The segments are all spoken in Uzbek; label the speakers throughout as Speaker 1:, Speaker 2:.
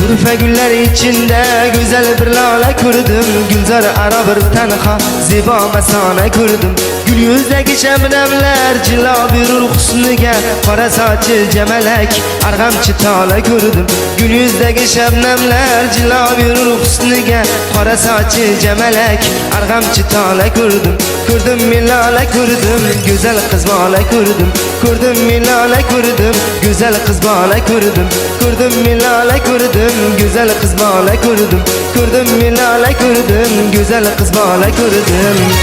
Speaker 1: Zülfe güller içinde güzel bir lale kurdum. Gülzar ara bir tenha ziba mesane kurdum. Gül yüzdeki şebnemler cila bir husnuga, qora saçı cemelek argamçı tala kurdum. Gül yüzdeki şebnemler cila bir husnuga, qora saçı cemelek argamçı tala kurdum. Kurdum milale kurdum, güzel kız bala kurdum. Kurdum milale kurdum, güzel kız bala kurdum. Kurdum milale kurdum, güzel kız bala kurdum. Kurdum milale kurdum, güzel kız bala kurdum.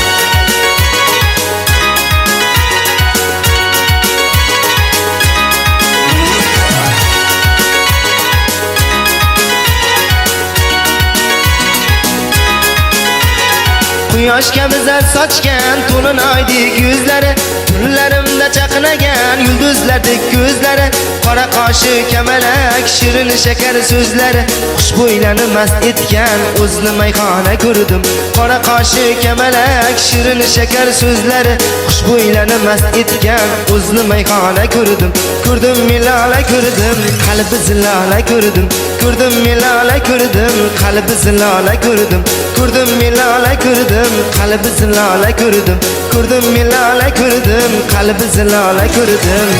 Speaker 1: Quyosh kabi zar sochgan to'lin oydek yuzlari, tunlarimda chaqnagan yulduzlardek ko'zlari, qora qoshi kamalak shirin shakar so'zlari, xushbo'ylarni mast etgan o'zni mayxona ko'rdim. Qora qoshi kamalak shirin shakar so'zlari, xushbo'ylarni mast etgan o'zni mayxona ko'rdim. Ko'rdim milala ko'rdim, qalbi zilala ko'rdim. Ko'rdim milala ko'rdim, qalbi zilala ko'rdim. Ko'rdim milala ko'rdim, qalbi zilala ko'rdim. Ko'rdim milala ko'rdim, qalbi zilala ko'rdim.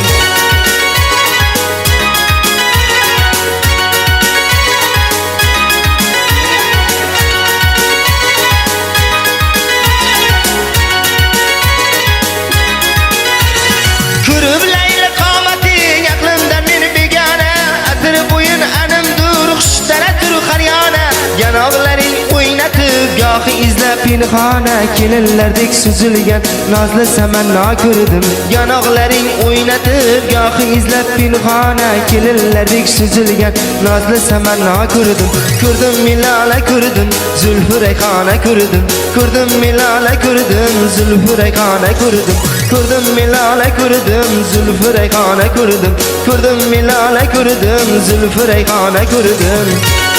Speaker 1: Ko'rib layla qomating aqlimdan meni begona, atir bo'yin animdur xushtaratur qaryona. Yanog'laring o'ynatib gohi izlab pinhona, kelinlardek suzilgan nozli samanno ko'rdim. Yanog'laring o'ynatib gohi izlab pinhona, kelinlardek suzilgan nozli samanno ko'rdim. Ko'rdim milala ko'rdim, zulfi rayhona ko'rdim. Ko'rdim milala ko'rdim, zulfi rayhona ko'rdim. Ko'rdim milala ko'rdim, zulfi rayhona ko'rdim. Ko'rdim milala ko'rdim, zulfi rayhona ko'rdim.